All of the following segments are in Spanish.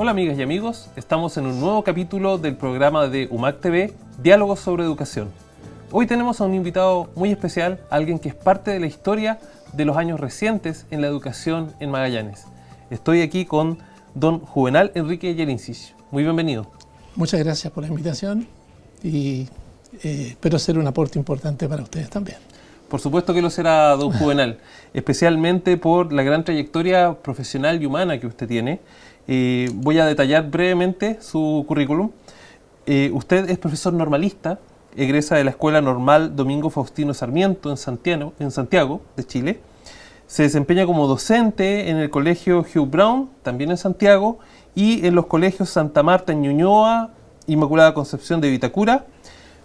Hola amigas y amigos, estamos en un nuevo capítulo del programa de UMAC TV, Diálogos sobre Educación. Hoy tenemos a un invitado muy especial, alguien que es parte de la historia de los años recientes en la educación en Magallanes. Estoy aquí con don Juvenal Enrique Yelincich. Muy bienvenido. Muchas gracias por la invitación y espero ser un aporte importante para ustedes también. Por supuesto que lo será, don Juvenal, especialmente por la gran trayectoria profesional y humana que usted tiene. Voy a detallar brevemente su currículum. Usted es profesor normalista, egresa de la Escuela Normal Domingo Faustino Sarmiento en Santiago de Chile. Se desempeña como docente en el Colegio Hugh Brown, también en Santiago, y en los colegios Santa Marta en Ñuñoa, Inmaculada Concepción de Vitacura.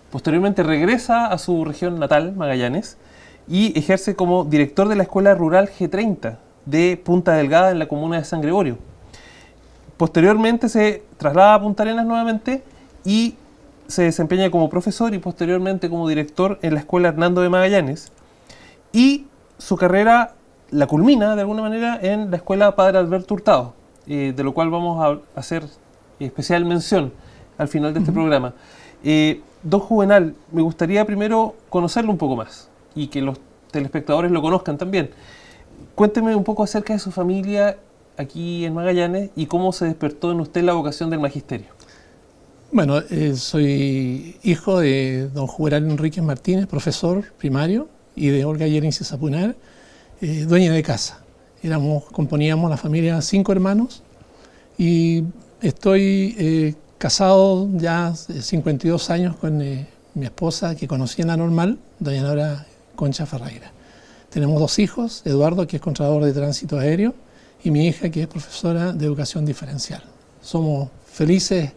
Posteriormente regresa a su región natal, Magallanes, y ejerce como director de la Escuela Rural G30 de Punta Delgada en la comuna de San Gregorio. Posteriormente se traslada a Punta Arenas nuevamente y se desempeña como profesor y posteriormente como director en la Escuela Hernando de Magallanes. Y su carrera la culmina de alguna manera en la Escuela Padre Alberto Hurtado, de lo cual vamos a hacer especial mención al final de este programa. Don Juvenal, me gustaría primero conocerlo un poco más y que los telespectadores lo conozcan también. Cuénteme un poco acerca de su familia aquí en Magallanes y cómo se despertó en usted la vocación del magisterio. Bueno, soy hijo de don Juvenal Enríquez Martínez, profesor primario, y de Olga Yelincich Sapunar, dueña de casa. Componíamos la familia 5 hermanos y estoy casado ya hace 52 años con mi esposa que conocí en la normal, doña Nora Concha Ferreira. Tenemos 2 hijos, Eduardo, que es controlador de tránsito aéreo, y mi hija, que es profesora de educación diferencial. Somos felices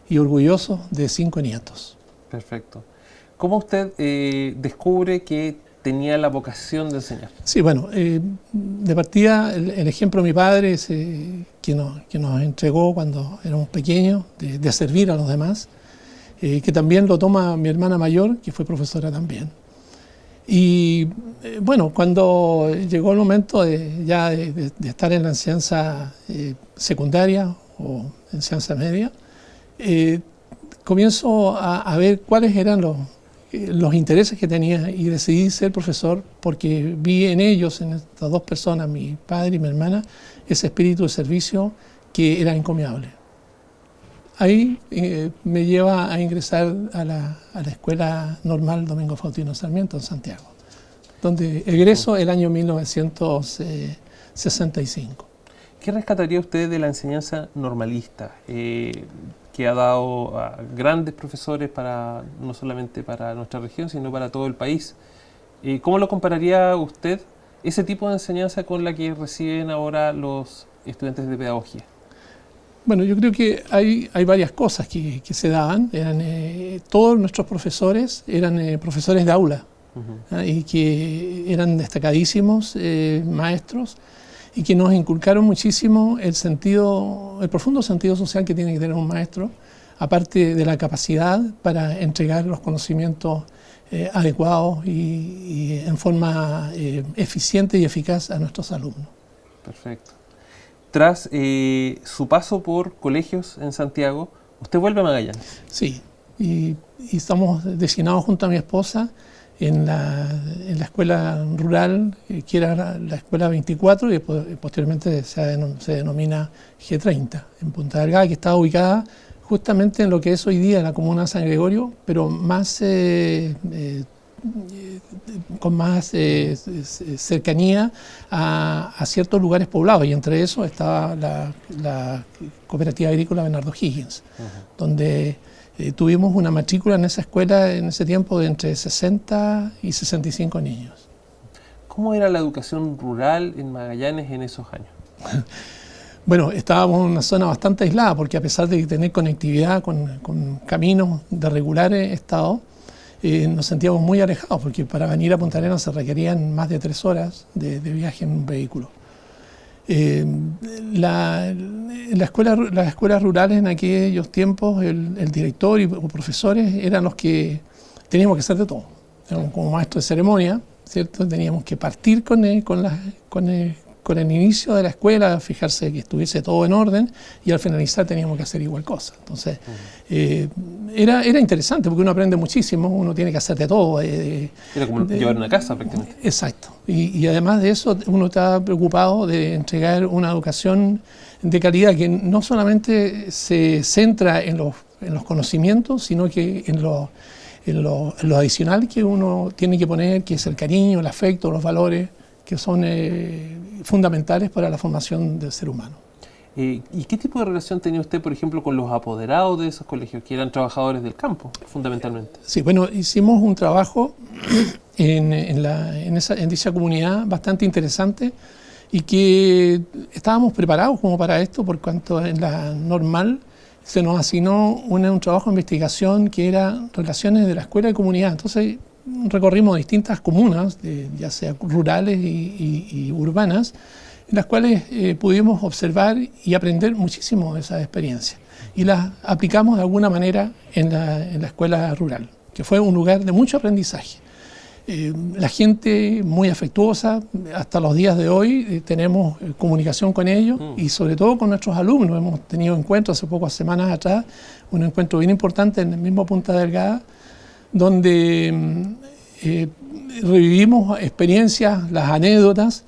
y orgullosos de 5 nietos. Perfecto. ¿Cómo usted descubre que tenía la vocación de enseñar? Sí, bueno, de partida el ejemplo de mi padre es que nos entregó cuando éramos pequeños de servir a los demás, que también lo toma mi hermana mayor, que fue profesora también. Y bueno, cuando llegó el momento de estar en la enseñanza secundaria o enseñanza media, comienzo a ver cuáles eran los intereses que tenía y decidí ser profesor porque vi en ellos, en estas 2 personas, mi padre y mi hermana, ese espíritu de servicio que era encomiable. Ahí me lleva a ingresar a la Escuela Normal Domingo Faustino Sarmiento en Santiago, donde egreso el año 1965. ¿Qué rescataría usted de la enseñanza normalista que ha dado a grandes profesores no solamente para nuestra región, sino para todo el país? ¿Cómo lo compararía usted ese tipo de enseñanza con la que reciben ahora los estudiantes de pedagogía? Bueno, yo creo que hay varias cosas que se daban. Todos nuestros profesores eran profesores de aula, y que eran destacadísimos maestros y que nos inculcaron muchísimo el profundo sentido social que tiene que tener un maestro, aparte de la capacidad para entregar los conocimientos adecuados y en forma eficiente y eficaz a nuestros alumnos. Perfecto. Tras su paso por colegios en Santiago, ¿usted vuelve a Magallanes? Sí, y estamos designados junto a mi esposa en la escuela rural, que era la escuela 24 y posteriormente se denomina G30, en Punta Delgada, que está ubicada justamente en lo que es hoy día la comuna de San Gregorio, pero más con más cercanía a ciertos lugares poblados, y entre esos estaba la Cooperativa Agrícola Bernardo Higgins, donde tuvimos una matrícula en esa escuela en ese tiempo de entre 60 y 65 niños. ¿Cómo era la educación rural en Magallanes en esos años? Bueno, estábamos en una zona bastante aislada, porque a pesar de tener conectividad con caminos de regular estado, nos sentíamos muy alejados, porque para venir a Punta Arenas se requerían más de 3 horas de viaje en un vehículo. Las escuelas rurales en aquellos tiempos, el director y los profesores eran los que teníamos que hacer de todo. Como maestro de ceremonia, ¿cierto? Teníamos que partir con con el inicio de la escuela, fijarse que estuviese todo en orden, y al finalizar teníamos que hacer igual cosa. Entonces, era interesante porque uno aprende muchísimo, uno tiene que hacer de todo. Era como llevar una casa prácticamente. Exacto. Y además de eso, uno está preocupado de entregar una educación de calidad que no solamente se centra en los conocimientos, sino que en lo adicional que uno tiene que poner, que es el cariño, el afecto, los valores, que son fundamentales para la formación del ser humano. ¿Y qué tipo de relación tenía usted, por ejemplo, con los apoderados de esos colegios, que eran trabajadores del campo, fundamentalmente? Sí, bueno, hicimos un trabajo en dicha comunidad bastante interesante y que estábamos preparados como para esto, por cuanto en la normal se nos asignó un trabajo de investigación que era relaciones de la escuela y comunidad. Entonces recorrimos distintas comunas, ya sea rurales y urbanas, en las cuales pudimos observar y aprender muchísimo de esas experiencias. Y las aplicamos de alguna manera en la escuela rural, que fue un lugar de mucho aprendizaje. La gente muy afectuosa, hasta los días de hoy tenemos comunicación con ellos y sobre todo con nuestros alumnos. Hemos tenido encuentros hace pocas semanas atrás, un encuentro bien importante en el mismo Punta Delgada, donde revivimos experiencias, las anécdotas,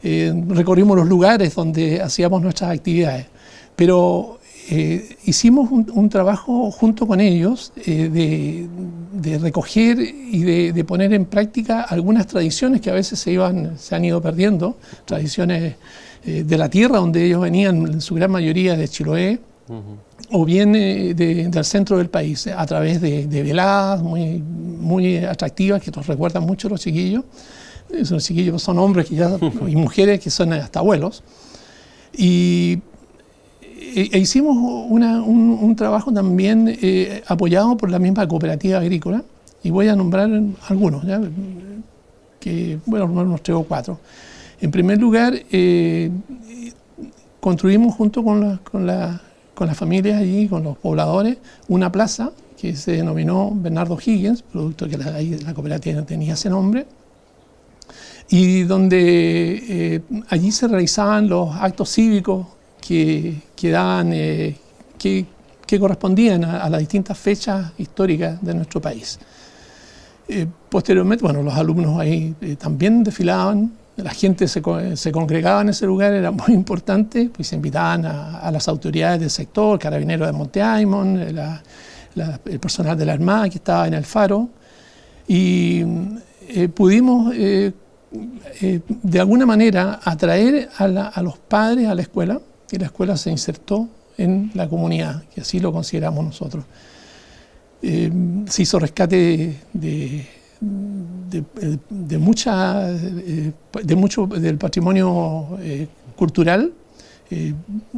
recorrimos los lugares donde hacíamos nuestras actividades. Pero hicimos un trabajo junto con ellos de recoger y de poner en práctica algunas tradiciones que a veces se han ido perdiendo, tradiciones de la tierra donde ellos venían, en su gran mayoría de Chiloé, o bien del centro del país, a través de veladas muy atractivas que nos recuerdan mucho a los chiquillos. Esos chiquillos son hombres y mujeres que son hasta abuelos. E hicimos un trabajo también apoyado por la misma cooperativa agrícola, y voy a nombrar algunos, ¿ya? Unos 3 o 4. En primer lugar, construimos junto con las familias allí, con los pobladores, una plaza que se denominó Bernardo Higgins, producto que la cooperativa tenía ese nombre, y donde allí se realizaban los actos cívicos que correspondían a las distintas fechas históricas de nuestro país. Posteriormente, los alumnos ahí también desfilaban, la gente se congregaba en ese lugar, era muy importante, pues se invitaban a las autoridades del sector, Carabineros de Monte Aymon, el personal de la Armada que estaba en el faro, y pudimos de alguna manera atraer a los padres a la escuela, y la escuela se insertó en la comunidad, que así lo consideramos nosotros. Se hizo rescate mucho del patrimonio cultural.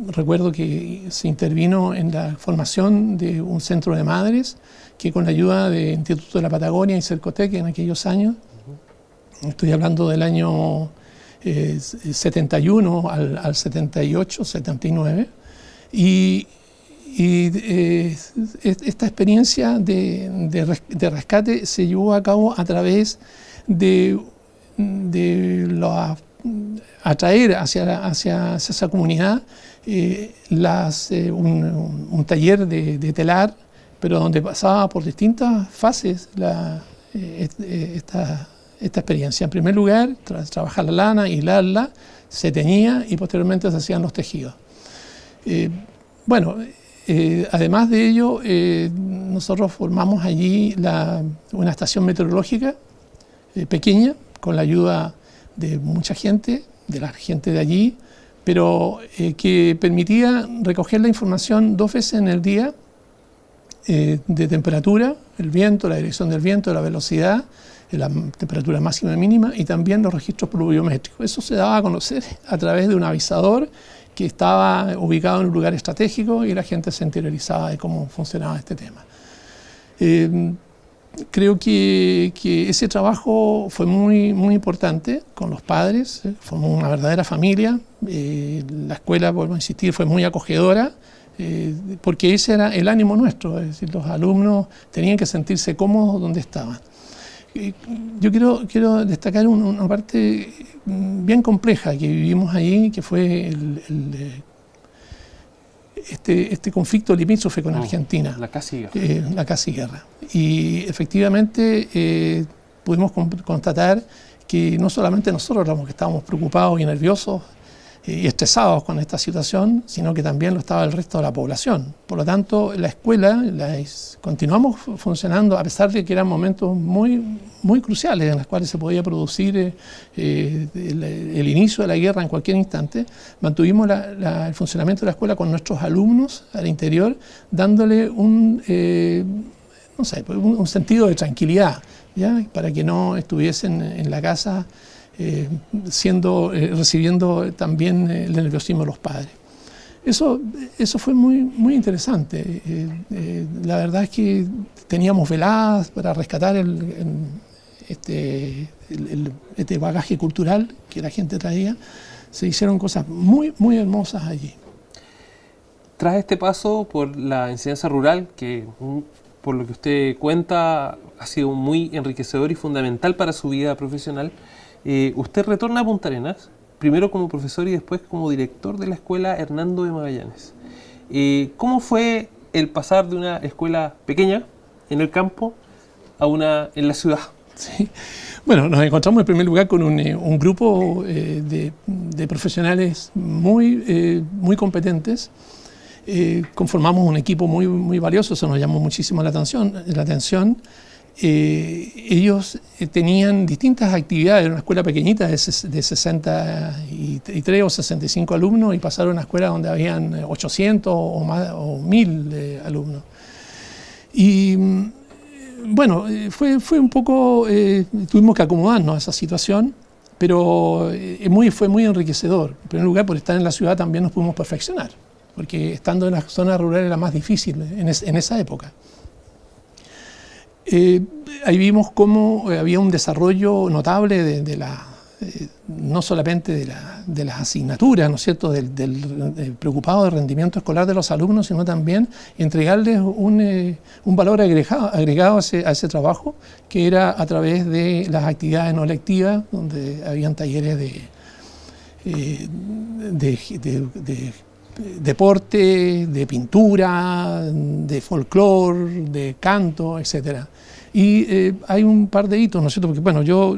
Recuerdo que se intervino en la formación de un centro de madres que, con la ayuda del Instituto de la Patagonia y Cercotec en aquellos años, estoy hablando del año 71 al 78, 79, y esta experiencia de rescate se llevó a cabo a través de atraer hacia esa comunidad un taller de telar, pero donde pasaba por distintas fases esta experiencia. En primer lugar, tras trabajar la lana, hilarla, se teñía y posteriormente se hacían los tejidos. Además de ello, nosotros formamos allí una estación meteorológica pequeña, con la ayuda de mucha gente, de la gente de allí, pero que permitía recoger la información 2 veces en el día de temperatura, el viento, la dirección del viento, la velocidad, la temperatura máxima y mínima, y también los registros pluviométricos. Eso se daba a conocer a través de un avisador que estaba ubicado en un lugar estratégico, y la gente se interiorizaba de cómo funcionaba este tema. Creo que ese trabajo fue muy, muy importante con los padres, formó una verdadera familia. La escuela, vuelvo a insistir, fue muy acogedora, porque ese era el ánimo nuestro, es decir, los alumnos tenían que sentirse cómodos donde estaban. Yo quiero destacar una parte bien compleja que vivimos ahí, que fue este conflicto limítrofe con Argentina. La casi guerra. La casi guerra. Y efectivamente pudimos constatar que no solamente nosotros éramos que estábamos preocupados y nerviosos y estresados con esta situación, sino que también lo estaba el resto de la población. Por lo tanto, la escuela continuamos funcionando a pesar de que eran momentos muy cruciales en los cuales se podía producir el inicio de la guerra en cualquier instante. Mantuvimos el funcionamiento de la escuela con nuestros alumnos al interior, dándole un sentido de tranquilidad, ¿ya? Para que no estuviesen en la casa recibiendo también el nerviosismo de los padres. Eso fue muy interesante. La verdad es que teníamos veladas para rescatar este bagaje cultural que la gente traía. Se hicieron cosas muy hermosas allí. Tras este paso por la enseñanza rural, que por lo que usted cuenta ha sido muy enriquecedor y fundamental para su vida profesional, usted retorna a Punta Arenas, primero como profesor y después como director de la escuela Hernando de Magallanes. ¿Cómo fue el pasar de una escuela pequeña en el campo a una en la ciudad? Sí. Bueno, nos encontramos en primer lugar con un grupo de profesionales muy competentes. Conformamos un equipo muy valioso, eso nos llamó muchísimo la atención. Ellos tenían distintas actividades, era una escuela pequeñita de 63 o 65 alumnos y pasaron a una escuela donde habían 800 o más o 1000 alumnos. Y bueno, fue un poco, tuvimos que acomodarnos a esa situación, pero fue muy enriquecedor. En primer lugar, por estar en la ciudad también nos pudimos perfeccionar, porque estando en la zona rural era más difícil en esa época. Ahí vimos cómo había un desarrollo notable no solamente de las asignaturas, ¿no es cierto?, del preocupado del rendimiento escolar de los alumnos, sino también entregarles un valor agregado a ese trabajo, que era a través de las actividades no lectivas, donde habían talleres de deporte, de pintura, de folclore, de canto, etc. Y hay un par de hitos, ¿no es cierto? Porque bueno, yo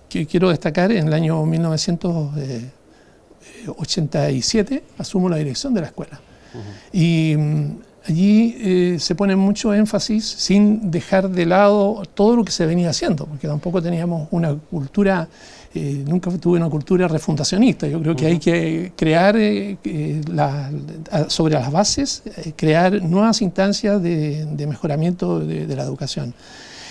que quiero destacar, en el año 1987 asumo la dirección de la escuela. Y allí se pone mucho énfasis sin dejar de lado todo lo que se venía haciendo, porque tampoco teníamos una cultura, nunca tuve una cultura refundacionista. Yo creo que hay que crear, sobre las bases, crear nuevas instancias de mejoramiento de la educación.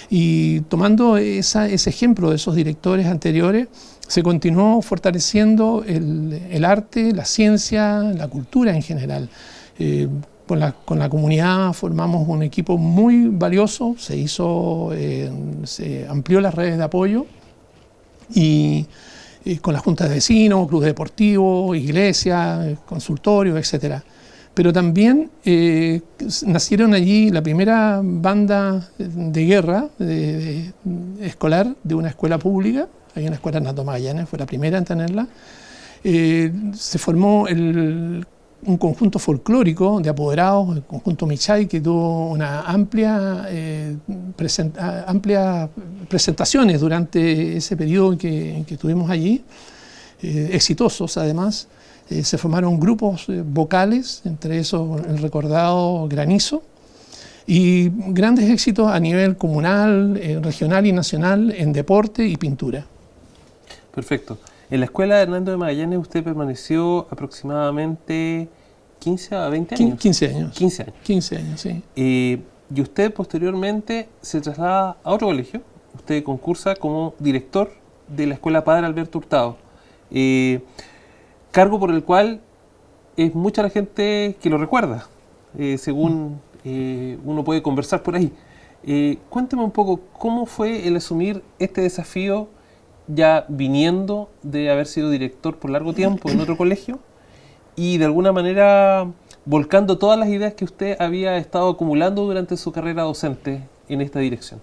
Y tomando ese ejemplo de esos directores anteriores, se continuó fortaleciendo el arte, la ciencia, la cultura en general. Con la comunidad formamos un equipo muy valioso, se amplió las redes de apoyo y con las juntas de vecinos, clubes deportivos, iglesias, consultorios, etc. Pero también nacieron allí la primera banda de guerra escolar de una escuela pública. Hay una escuela Hernando Magallanes, fue la primera en tenerla. Se formó un conjunto folclórico de apoderados, el conjunto Michay, que tuvo una amplia presentaciones durante ese periodo en que estuvimos allí, exitosos además. Se formaron grupos vocales, entre esos el recordado Granizo, y grandes éxitos a nivel comunal, regional y nacional en deporte y pintura. Perfecto. En la escuela de Hernando de Magallanes usted permaneció aproximadamente 15 a 20 años. 15 años. 15 años. 15 años, sí. Y usted posteriormente se traslada a otro colegio. Usted concursa como director de la Escuela Padre Alberto Hurtado. Cargo por el cual es mucha la gente que lo recuerda, según uno puede conversar por ahí. Cuénteme un poco cómo fue el asumir este desafío, ya viniendo de haber sido director por largo tiempo en otro colegio y de alguna manera volcando todas las ideas que usted había estado acumulando durante su carrera docente en esta dirección.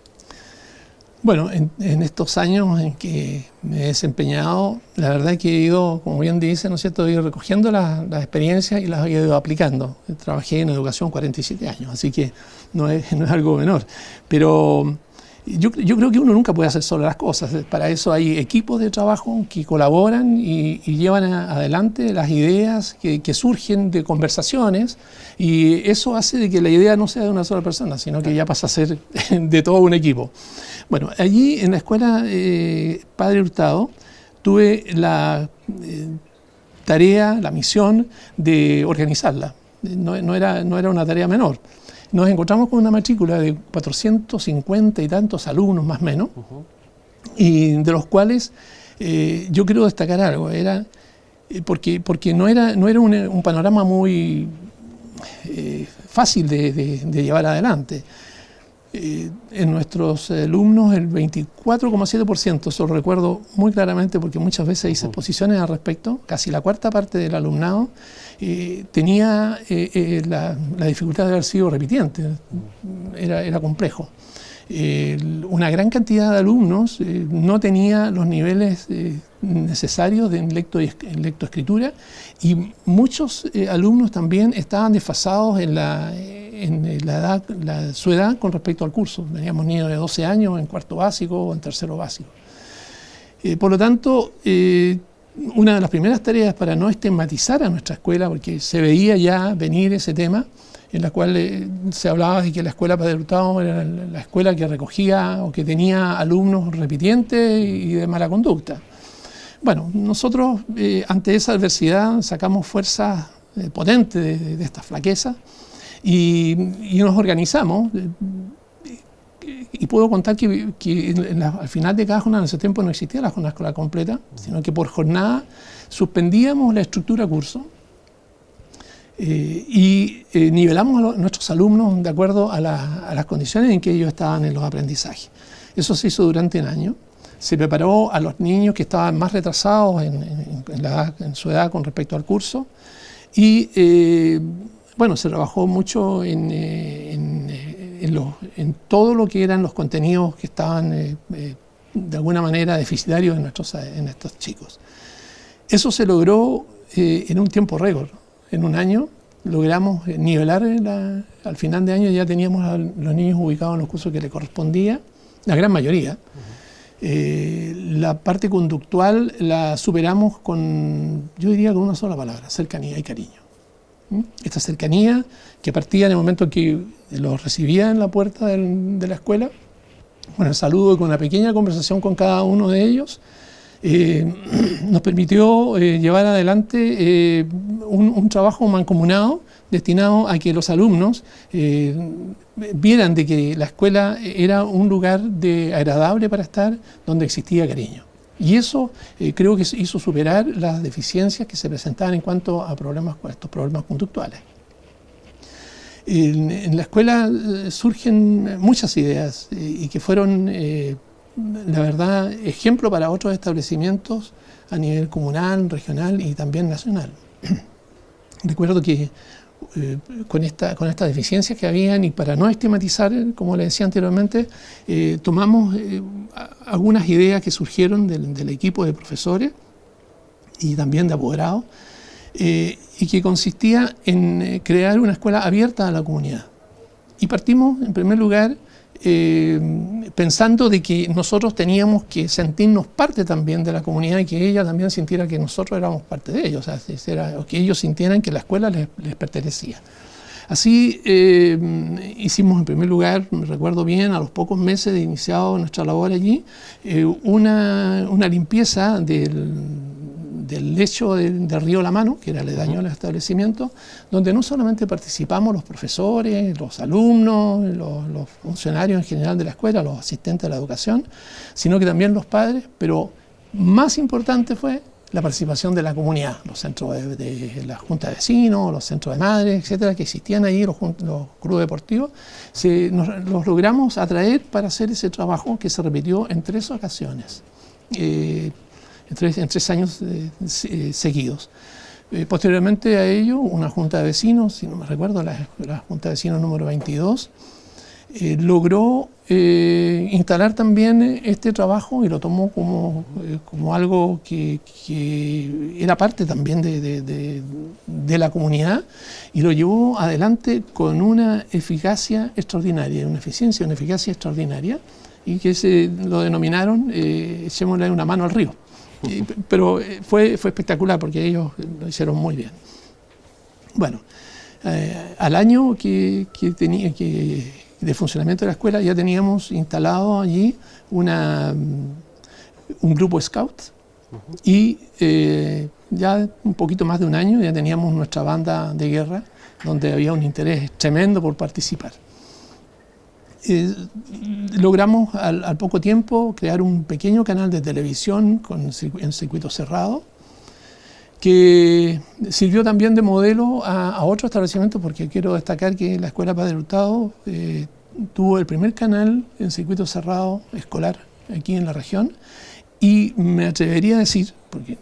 Bueno, en estos años en que me he desempeñado, la verdad es que he ido, como bien dice, ¿no es cierto?, he ido recogiendo las experiencias y las he ido aplicando. Trabajé en educación 47 años, así que no es algo menor. Pero yo creo que uno nunca puede hacer solo las cosas. Para eso hay equipos de trabajo que colaboran y llevan adelante las ideas que surgen de conversaciones, y eso hace de que la idea no sea de una sola persona, sino que ya pasa a ser de todo un equipo. Bueno, allí en la escuela Padre Hurtado tuve la tarea, la misión de organizarla. No era una tarea menor. Nos encontramos con una matrícula de 450 y tantos alumnos, más o menos, y de los cuales yo quiero destacar algo. Porque no era un panorama muy fácil de llevar adelante. En nuestros alumnos el 24,7%, eso lo recuerdo muy claramente porque muchas veces hice exposiciones al respecto, casi la cuarta parte del alumnado tenía la dificultad de haber sido repitiente, era complejo. Una gran cantidad de alumnos no tenía los niveles necesarios de lectoescritura, y muchos alumnos también estaban desfasados su edad con respecto al curso. Teníamos niños de 12 años en cuarto básico o en tercero básico. Por lo tanto, una de las primeras tareas para no estigmatizar a nuestra escuela, porque se veía ya venir ese tema, en la cual se hablaba de que la escuela Padre Hurtado era la escuela que recogía o que tenía alumnos repitientes y de mala conducta. Bueno, nosotros ante esa adversidad sacamos fuerzas potentes de esta flaqueza y nos organizamos. Y puedo contar que al final de cada jornada, en ese tiempo no existía la jornada escolar completa, sino que por jornada suspendíamos la estructura curso y nivelamos a nuestros alumnos de acuerdo a las condiciones en que ellos estaban en los aprendizajes. Eso se hizo durante un año. Se preparó a los niños que estaban más retrasados en su edad con respecto al curso, y bueno, se trabajó mucho en todo lo que eran los contenidos que estaban de alguna manera deficitarios en estos chicos. Eso se logró en un tiempo récord. En un año logramos nivelar, al final de año ya teníamos a los niños ubicados en los cursos que les correspondía, la gran mayoría. La parte conductual la superamos yo diría con una sola palabra: cercanía y cariño. Esta cercanía que partía en el momento en que los recibía en la puerta de la escuela, con el saludo y con una pequeña conversación con cada uno de ellos, nos permitió llevar adelante un trabajo mancomunado destinado a que los alumnos vieran de que la escuela era un lugar agradable para estar, donde existía cariño. Y eso creo que hizo superar las deficiencias que se presentaban en cuanto a estos problemas conductuales. En la escuela surgen muchas ideas y que fueron, la verdad, ejemplo para otros establecimientos a nivel comunal, regional y también nacional. Recuerdo que con estas deficiencias que habían, y para no estigmatizar, como les decía anteriormente, tomamos algunas ideas que surgieron del equipo de profesores y también de apoderados, y que consistía en crear una escuela abierta a la comunidad. Y partimos, en primer lugar, pensando de que nosotros teníamos que sentirnos parte también de la comunidad, y que ella también sintiera que nosotros éramos parte de ellos, o que ellos sintieran que la escuela les pertenecía. Así hicimos, en primer lugar, me recuerdo bien, a los pocos meses de iniciado nuestra labor allí, una limpieza del lecho del río La Mano, que era aledaño al establecimiento, donde no solamente participamos los profesores, los alumnos, los funcionarios en general de la escuela, los asistentes de la educación, sino que también los padres, pero más importante fue la participación de la comunidad, los centros de la junta de vecinos, los centros de madres, etcétera, que existían ahí, los clubes deportivos. Los logramos atraer para hacer ese trabajo, que se repitió en 3 ocasiones. En 3 años seguidos. Posteriormente a ello, una junta de vecinos, si no me recuerdo, la junta de vecinos número 22, logró instalar también este trabajo y lo tomó como algo que era parte también de la comunidad, y lo llevó adelante con una eficacia extraordinaria, una eficiencia, una eficacia extraordinaria, y que lo denominaron echémosle una mano al río. Pero fue espectacular porque ellos lo hicieron muy bien. Bueno, al año de funcionamiento de la escuela ya teníamos instalado allí un grupo scout, y ya un poquito más de un año ya teníamos nuestra banda de guerra, donde había un interés tremendo por participar. Logramos al poco tiempo crear un pequeño canal de televisión en circuito cerrado, que sirvió también de modelo a otros establecimientos, porque quiero destacar que la Escuela Padre Hurtado tuvo el primer canal en circuito cerrado escolar aquí en la región, y me atrevería a decir, porque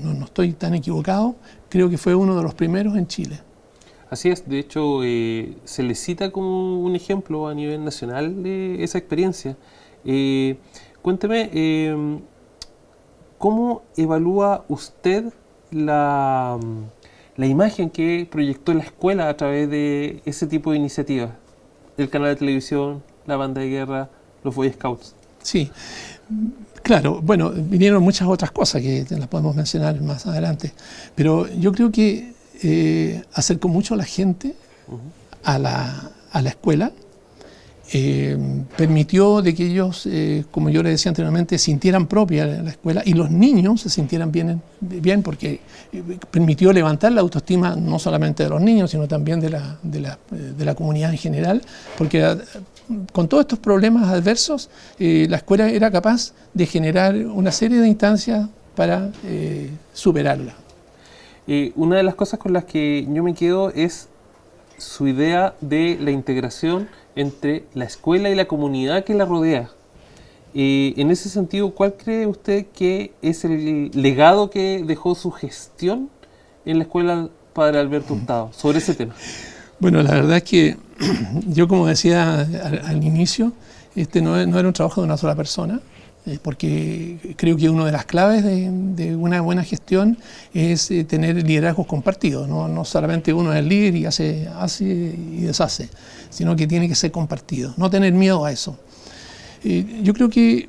no estoy tan equivocado, creo que fue uno de los primeros en Chile. Así es, de hecho se le cita como un ejemplo a nivel nacional de esa experiencia. Cuénteme, ¿cómo evalúa usted la imagen que proyectó la escuela a través de ese tipo de iniciativas? El canal de televisión, la banda de guerra, los Boy Scouts. Sí, claro, bueno, vinieron muchas otras cosas que las podemos mencionar más adelante, pero yo creo que acercó mucho a la gente a la escuela, permitió de que ellos, como yo les decía anteriormente, sintieran propia la escuela, y los niños se sintieran bien porque permitió levantar la autoestima no solamente de los niños, sino también de la comunidad en general, porque con todos estos problemas adversos, la escuela era capaz de generar una serie de instancias para superarla. Una de las cosas con las que yo me quedo es su idea de la integración entre la escuela y la comunidad que la rodea. En ese sentido, ¿cuál cree usted que es el legado que dejó su gestión en la Escuela Padre Alberto Hurtado sobre ese tema? Bueno, la verdad es que yo, como decía al inicio, no era un trabajo de una sola persona, porque creo que una de las claves de una buena gestión es tener liderazgos compartidos. No solamente uno es el líder y hace y deshace, sino que tiene que ser compartido, no tener miedo a eso. Yo creo que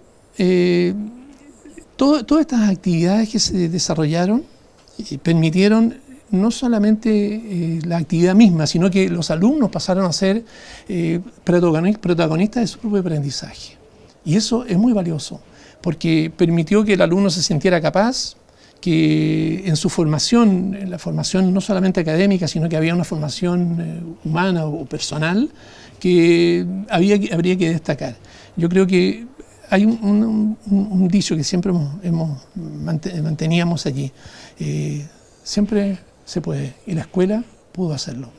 todas estas actividades que se desarrollaron permitieron no solamente la actividad misma, sino que los alumnos pasaron a ser protagonistas de su propio aprendizaje. Y eso es muy valioso, porque permitió que el alumno se sintiera capaz, que en su formación, en la formación no solamente académica, sino que había una formación humana o personal que habría que destacar. Yo creo que hay un dicho que siempre manteníamos allí. Siempre se puede, y la escuela pudo hacerlo.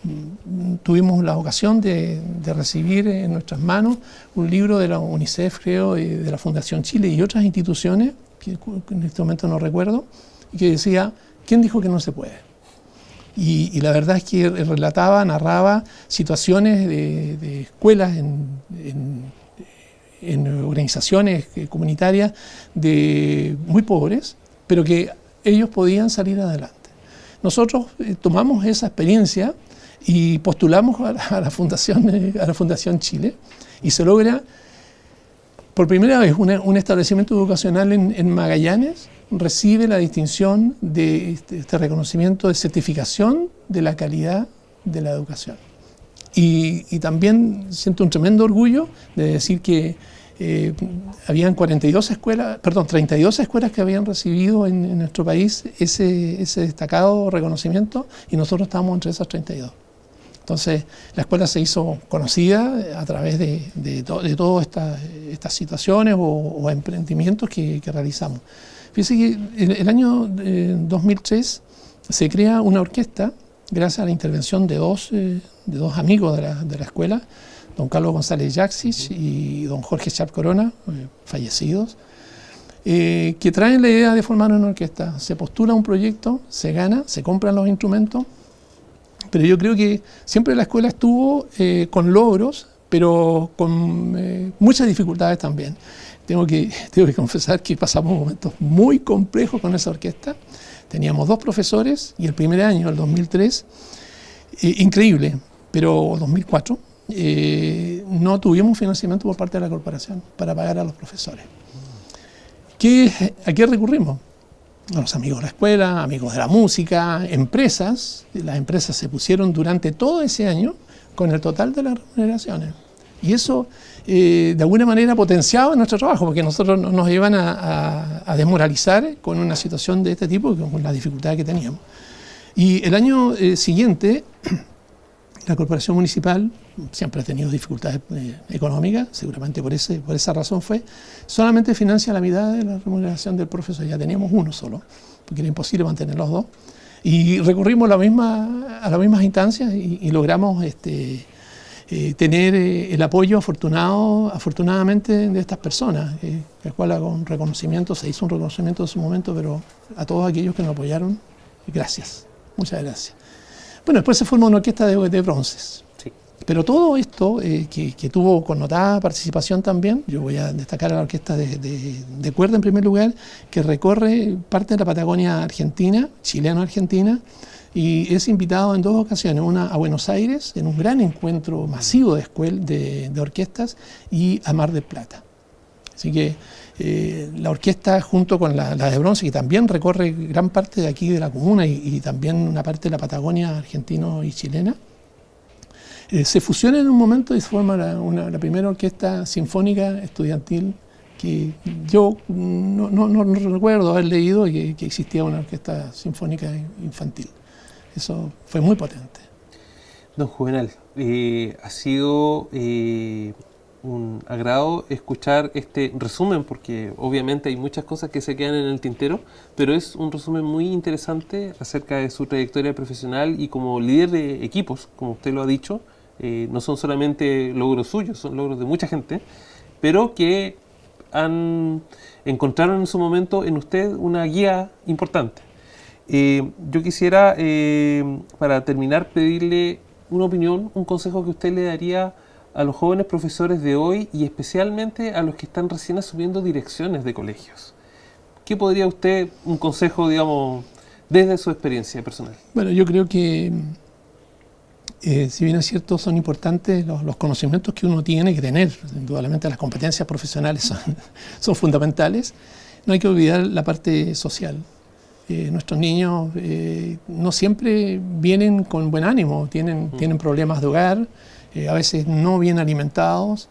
Tuvimos la ocasión de recibir en nuestras manos un libro de la UNICEF, creo, de la Fundación Chile y otras instituciones, que en este momento no recuerdo, y que decía, ¿quién dijo que no se puede? Y la verdad es que narraba situaciones de escuelas en organizaciones comunitarias muy pobres, pero que ellos podían salir adelante. Nosotros tomamos esa experiencia y postulamos a la Fundación Chile, y se logra por primera vez un establecimiento educacional en Magallanes recibe la distinción de este reconocimiento de certificación de la calidad de la educación. Y también siento un tremendo orgullo de decir que habían 32 escuelas que habían recibido en nuestro país ese destacado reconocimiento, y nosotros estábamos entre esas 32. Entonces, la escuela se hizo conocida a través de todas estas situaciones o emprendimientos que realizamos. Fíjense que el año 2003 se crea una orquesta gracias a la intervención de dos amigos de la escuela, don Carlos González Yaxich y don Jorge Chap Corona, fallecidos, que traen la idea de formar una orquesta. Se postula un proyecto, se gana, se compran los instrumentos, pero yo creo que siempre la escuela estuvo con logros, pero con muchas dificultades también. Tengo que confesar que pasamos momentos muy complejos con esa orquesta. Teníamos 2 profesores y el primer año, el 2003, increíble, pero 2004, no tuvimos financiamiento por parte de la corporación para pagar a los profesores. ¿A qué recurrimos? A los amigos de la escuela, amigos de la música, empresas. Las empresas se pusieron durante todo ese año con el total de las remuneraciones. Y eso, de alguna manera, potenciaba nuestro trabajo, porque nosotros nos iban a desmoralizar con una situación de este tipo, con la dificultad que teníamos. Y el año siguiente, la corporación municipal siempre ha tenido dificultades económicas, seguramente por esa razón fue, solamente financia la mitad de la remuneración del profesor. Ya teníamos uno solo, porque era imposible mantener los 2. Y recurrimos a las mismas instancias y logramos tener el apoyo afortunadamente de estas personas, el cual con reconocimiento, se hizo un reconocimiento en su momento, pero a todos aquellos que nos apoyaron, gracias, muchas gracias. Bueno, después se formó una orquesta de bronces. Sí. Pero todo esto, que tuvo connotada participación también, yo voy a destacar a la orquesta de cuerda en primer lugar, que recorre parte de la Patagonia argentina, chileno-argentina, y es invitado en 2 ocasiones, una a Buenos Aires, en un gran encuentro masivo de orquestas, y a Mar del Plata. Así que la orquesta, junto con la de bronce, que también recorre gran parte de aquí de la comuna y también una parte de la Patagonia argentino y chilena, se fusionan en un momento y se forma la primera orquesta sinfónica estudiantil, que yo no recuerdo haber leído que existía una orquesta sinfónica infantil. Eso fue muy potente. Don Juvenal, ha sido un agrado escuchar este resumen, porque obviamente hay muchas cosas que se quedan en el tintero, pero es un resumen muy interesante acerca de su trayectoria profesional y como líder de equipos, como usted lo ha dicho. No son solamente logros suyos, son logros de mucha gente, pero que encontraron en su momento en usted una guía importante. Yo quisiera, para terminar, pedirle una opinión, un consejo que usted le daría a los jóvenes profesores de hoy y especialmente a los que están recién asumiendo direcciones de colegios. ¿Qué podría usted, un consejo, digamos, desde su experiencia personal? Bueno, yo creo que, si bien es cierto, son importantes los conocimientos que uno tiene que tener. Indudablemente las competencias profesionales son fundamentales. No hay que olvidar la parte social. Nuestros niños no siempre vienen con buen ánimo, tienen problemas de hogar, a veces no bien alimentados.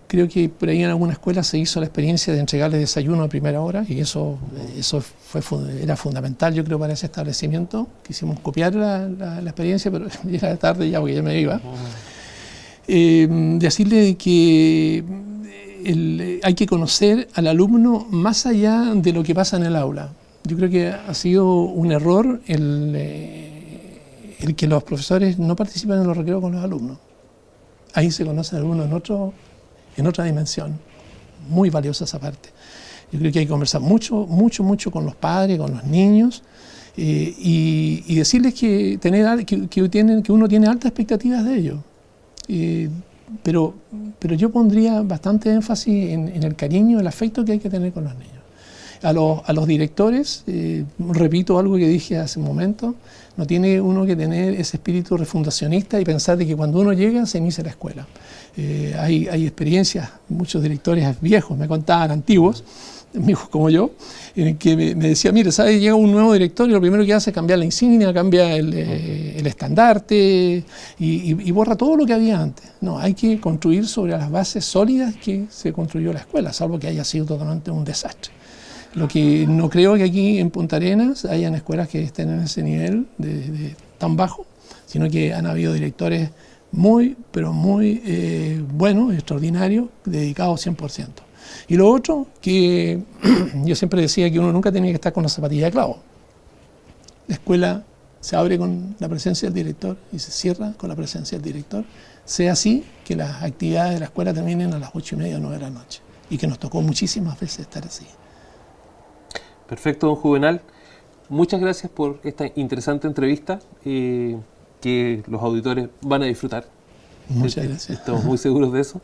Creo que por ahí en alguna escuela se hizo la experiencia de entregarles desayuno a primera hora y eso era fundamental, yo creo, para ese establecimiento. Quisimos copiar la experiencia, pero ya era tarde ya porque ya me iba. Decirle que hay que conocer al alumno más allá de lo que pasa en el aula. Yo creo que ha sido un error el que los profesores no participan en los recreos con los alumnos. Ahí se conoce al alumno en otra dimensión, muy valiosa esa parte. Yo creo que hay que conversar mucho con los padres, con los niños, y decirles que uno tiene altas expectativas de ellos. Pero yo pondría bastante énfasis en el cariño, el afecto que hay que tener con los niños. A los directores, repito algo que dije hace un momento, no tiene uno que tener ese espíritu refundacionista y pensar de que cuando uno llega se inicia la escuela. Hay experiencias, muchos directores viejos me contaban, antiguos, amigos como yo, que me decía, mire, ¿sabe? Llega un nuevo director y lo primero que hace es cambiar la insignia, cambia el estandarte y borra todo lo que había antes. No, hay que construir sobre las bases sólidas que se construyó la escuela, salvo que haya sido totalmente un desastre. Lo que no creo que aquí en Punta Arenas hayan escuelas que estén en ese nivel de tan bajo, sino que han habido directores muy buenos, extraordinarios, dedicados 100%. Y lo otro, que yo siempre decía que uno nunca tenía que estar con la zapatilla de clavo. La escuela se abre con la presencia del director y se cierra con la presencia del director. Sea así que las actividades de la escuela terminen a las 8:30 o 9 de la noche. Y que nos tocó muchísimas veces estar así. Perfecto, don Juvenal. Muchas gracias por esta interesante entrevista que los auditores van a disfrutar. Muchas gracias. Estamos muy seguros de eso.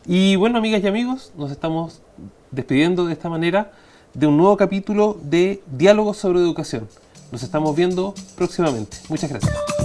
Y bueno, amigas y amigos, nos estamos despidiendo de esta manera de un nuevo capítulo de Diálogos sobre Educación. Nos estamos viendo próximamente. Muchas gracias.